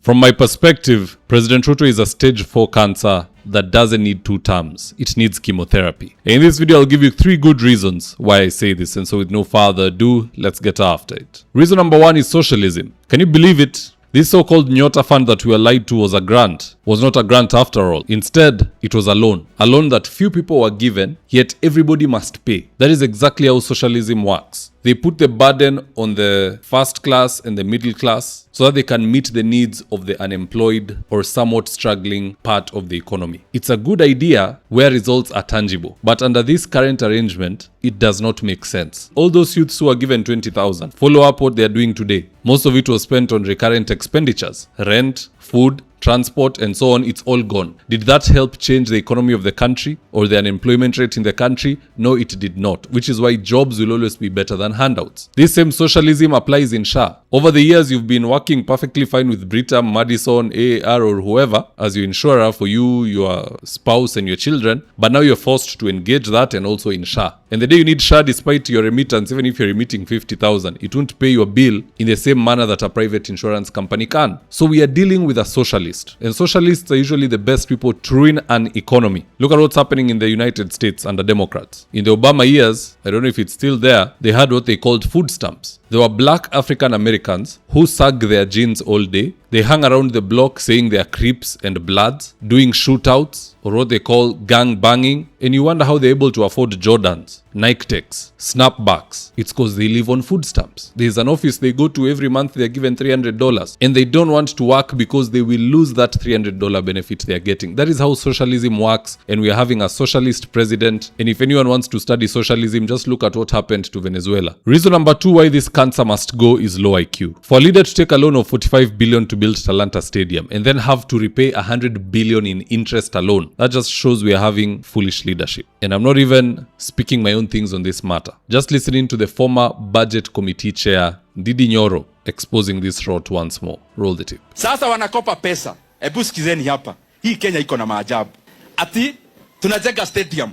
From my perspective, President Ruto is a stage 4 cancer that doesn't need 2 terms. It needs chemotherapy. In this video, I'll give you 3 good reasons why I say this. And so with no further ado, let's get after it. Reason number 1 is socialism. Can you believe it? This so-called Nyota fund that we were lied to was a grant. Was not a grant after all. Instead, it was a loan. A loan that few people were given, yet everybody must pay. That is exactly how socialism works. They put the burden on the first class and the middle class so that they can meet the needs of the unemployed or somewhat struggling part of the economy. It's a good idea where results are tangible, but under this current arrangement, it does not make sense. All those youths who are given 20,000, follow up what they are doing today. Most of it was spent on recurrent expenditures, rent, food, transport, and so on. It's all gone. Did that help change the economy of the country or the unemployment rate in the country? No, it did not, which is why jobs will always be better than handouts. This same socialism applies in SHA. Over the years, you've been working perfectly fine with Britam, Madison, AAR, or whoever as your insurer for you, your spouse, and your children, but now you're forced to engage that and also in SHA. And the day you need SHA, despite your remittance, even if you're remitting 50,000, it won't pay your bill in the same manner that a private insurance company can. So we are dealing with a socialist. And socialists are usually the best people to ruin an economy. Look at what's happening in the United States under Democrats. In the Obama years, I don't know if it's still there, they had what they called food stamps. There were black African Americans who suck their jeans all day. They hung around the block saying they are Crips and Bloods, doing shootouts, or what they call gang banging, and you wonder how they're able to afford Jordans, Nike Techs, Snapbacks. It's because they live on food stamps. There's an office they go to every month, they're given $300, and they don't want to work because they will lose that $300 benefit they're getting. That is how socialism works, and we are having a socialist president, and if anyone wants to study socialism, just look at what happened to Venezuela. Reason number 2 why this cancer must go is low IQ. For a leader to take a loan of 45 billion to build Talanta Stadium and then have to repay 100 billion in interest alone, that just shows we are having foolish leadership. And I'm not even speaking my own things on this matter. Just listening to the former budget committee chair, Ndindi Nyoro, exposing this rot once more. Roll the tape. Sasa wanakopa pesa. Ebu sikizeni hapa. Hii Kenya iko na maajabu. Ati tunajenga stadium.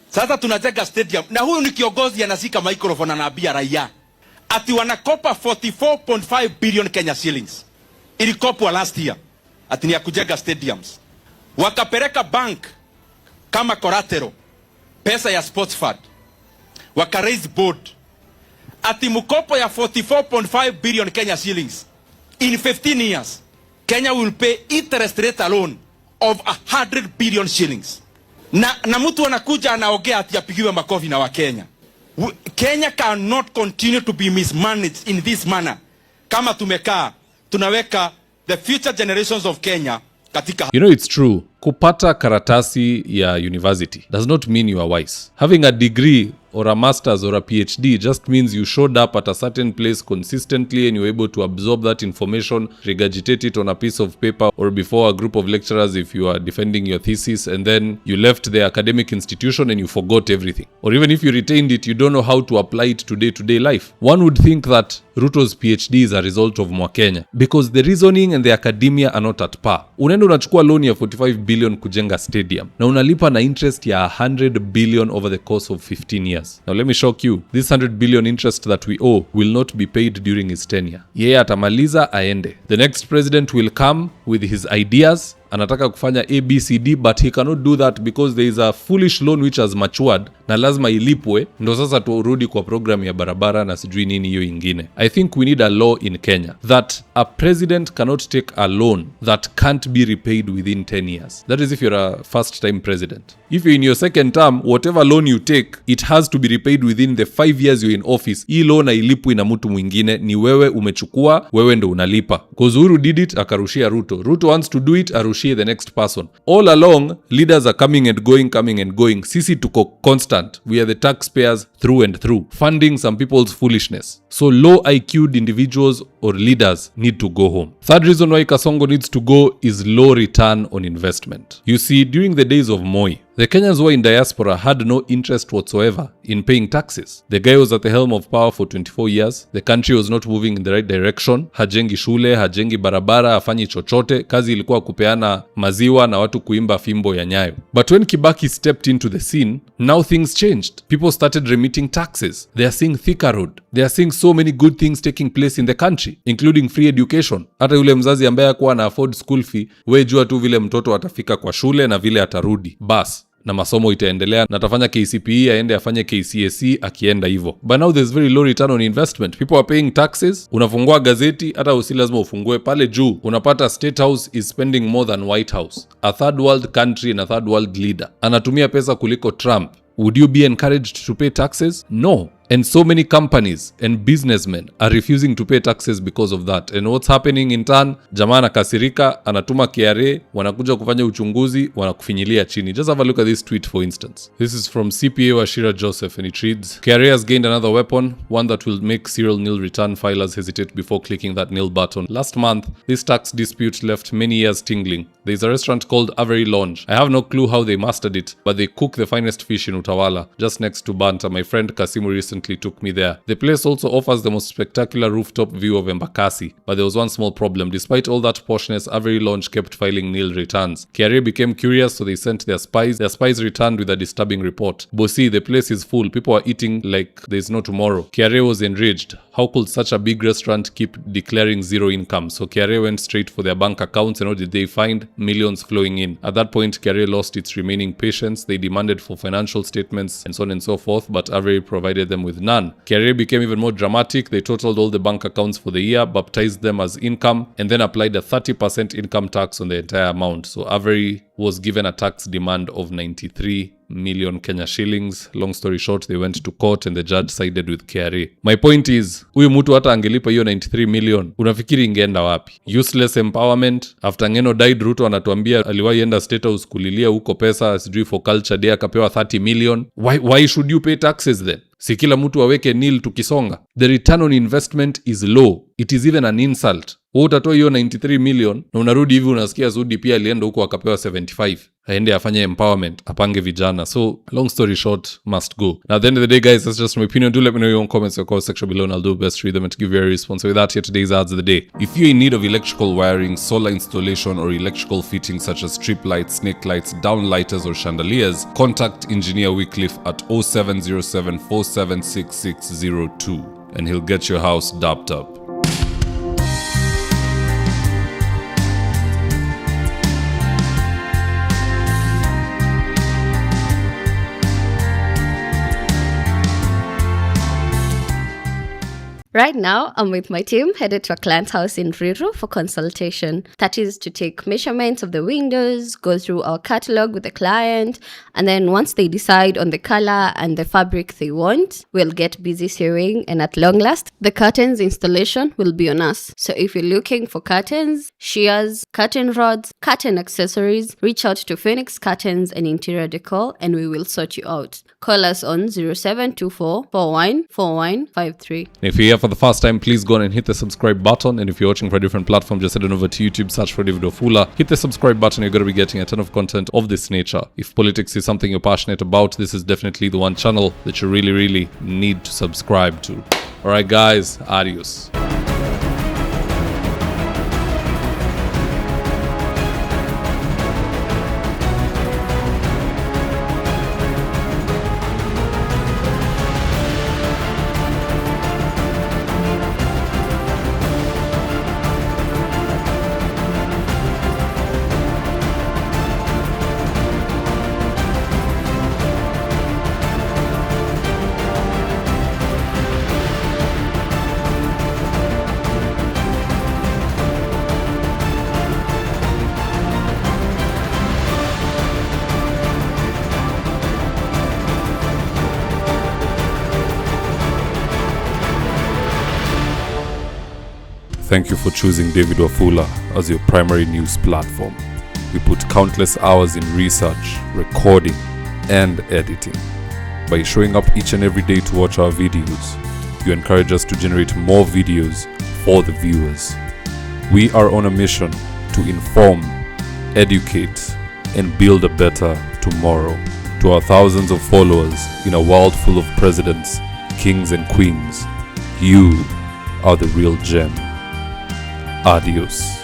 Sasa tunajenga stadium. Na huyu ni kiongozi anashika microphone anaambia raia. Ati wanakopa 44.5 billion Kenya shillings. Ilikopwa last year. Ati ni ya kujenga stadiums. Wakapeleka bank kama collateral pesa ya sports fund. Waka raise board. Ati mkopo ya 44.5 billion Kenya shillings. In 15 years, Kenya will pay interest rate alone of 100 billion shillings. Na mtu anakuja anaongea ati apigiwe makofi na wa Kenya. Kenya cannot continue to be mismanaged in this manner. Kama tumekaa, tunaweka the future generations of Kenya katika. You know, it's true. Kupata karatasi ya university does not mean you are wise. Having a degree or a master's or a PhD just means you showed up at a certain place consistently and you were able to absorb that information, regurgitate it on a piece of paper or before a group of lecturers if you are defending your thesis, and then you left the academic institution and you forgot everything. Or even if you retained it, you don't know how to apply it to day-to-day life. One would think that Ruto's PhD is a result of Mwakenya because the reasoning and the academia are not at par. Unaenda unachukua loan ya 45 billion kujenga stadium na unalipa na interest ya 100 billion over the course of 15 years. Now let me shock you. This 100 billion interest that we owe will not be paid during his tenure. Yeye atamaliza aende. The next president will come with his ideas. Anataka kufanya ABCD, but he cannot do that because there is a foolish loan which has matured na lazima ilipwe ndo sasa turudi kwa program ya barabara na sijui nini hiyo ingine. I think we need a law in Kenya that a president cannot take a loan that can't be repaid within 10 years. That is if you're a first time president. If you're in your second term, whatever loan you take, it has to be repaid within the 5 years you're in office. Hii loan hailipwi na mtu mwingine, ni wewe umechukua, wewe ndo unalipa. Because Uhuru did it, akarushia Ruto. Ruto wants to do it, arushie the next person. All along, leaders are coming and going. Sisi tuko constant. We are the taxpayers through and through, funding some people's foolishness. So low IQ'd individuals or leaders need to go home. Third reason why Kasongo needs to go is low return on investment. You see, during the days of Moi, the Kenyans who were in diaspora had no interest whatsoever in paying taxes. The guy was at the helm of power for 24 years. The country was not moving in the right direction. Hajengi shule, hajengi barabara, hafanyi chochote. Kazi ilikuwa kupeana maziwa na watu kuimba fimbo ya Nyayo. But when Kibaki stepped into the scene, now things changed. People started remitting taxes. They are seeing Thika Road. They are seeing so many good things taking place in the country, including free education. Hata yule mzazi ambaye hakuwa na afford school fee, wewe jua tu vile mtoto atafika kwa shule na vile atarudi. Bas, na masomo itaendelea na atafanya KCPE aende afanye KCSE akienda hivyo. But now there's very low return on investment. People are paying taxes. Unafungua gazeti, hata usi lazima ufungue pale juu, unapata State House is spending more than White House. A third world country and a third world leader anatumia pesa kuliko Trump. Would you be encouraged to pay taxes? No. And so many companies and businessmen are refusing to pay taxes because of that. And what's happening in turn? Jamaa anakasirika, anatuma KRA, wanakuja kufanya uchunguzi, wanakufinyilia chini. Just have a look at this tweet for instance. This is from CPA Washira Joseph and it reads, KRA has gained another weapon, one that will make serial nil return filers hesitate before clicking that nil button. Last month, this tax dispute left many ears tingling. There is a restaurant called Avery Lounge. I have no clue how they mastered it, but they cook the finest fish in Utawala, just next to Banta. My friend Kasimu recently took me there. The place also offers the most spectacular rooftop view of Embakasi, but there was one small problem. Despite all that poshness, Avery Lounge kept filing nil returns. KRA became curious, so they sent their spies. Their spies returned with a disturbing report. Bosi, the place is full. People are eating like there's no tomorrow. KRA was enraged. How could such a big restaurant keep declaring zero income? So KRA went straight for their bank accounts, and what did they find? Millions flowing in. At that point, KRA lost its remaining patience. They demanded for financial statements and so on and so forth, but Avery provided them with none. KRA became even more dramatic. They totaled all the bank accounts for the year, baptized them as income, and then applied a 30% income tax on the entire amount. So Avery was given a tax demand of 93 million Kenya shillings. Long story short, they went to court and the judge sided with KRA. My point is, huyu mtu hata angelipa hiyo 93 million, unafikiri ingeenda wapi? Useless empowerment. After Ngeno died, Ruto anatuambia aliwahi enda State House kulilia huko pesa, sijui for culture day akapewa 30 million. Why should you pay taxes then? Si kila mtu aweke nil tukisonga. The return on investment is low. It is even an insult. Wewe utatoa hiyo 93 million na unarudi hivi unasikia Zudi pia alienda huko akapewa 75. Aende afanye empowerment, apange vijana. So long story short, must go. Now at the end of the day guys, that's just my opinion. Do let me know your own comments in the comment section below and I'll do best to read them and to give you a response. So with that, here today's ads of the day. If you're in need of electrical wiring, solar installation or electrical fittings such as strip lights, snake lights, downlighters or chandeliers, contact Engineer Wycliffe at 0707 476602 and he'll get your house dapped up. Right now, I'm with my team headed to a client's house in Ruto for consultation. That is to take measurements of the windows, go through our catalog with the client, and then once they decide on the color and the fabric they want, we'll get busy sewing, and at long last, the curtains installation will be on us. So if you're looking for curtains, shears, curtain rods, curtain accessories, reach out to Phoenix Curtains and Interior Decor and we will sort you out. Call us on 0724 414153. If you're here for the first time, please go on and hit the subscribe button. And if you're watching for a different platform, just head on over to YouTube, search for David Wafula. Hit the subscribe button. You're going to be getting a ton of content of this nature. If politics is something you're passionate about, this is definitely the one channel that you really need to subscribe to. Alright guys, adios. Thank you for choosing David Wafula as your primary news platform. We put countless hours in research, recording, and editing. By showing up each and every day to watch our videos, you encourage us to generate more videos for the viewers. We are on a mission to inform, educate, and build a better tomorrow. To our thousands of followers in a world full of presidents, kings and queens, you are the real gem. Adios.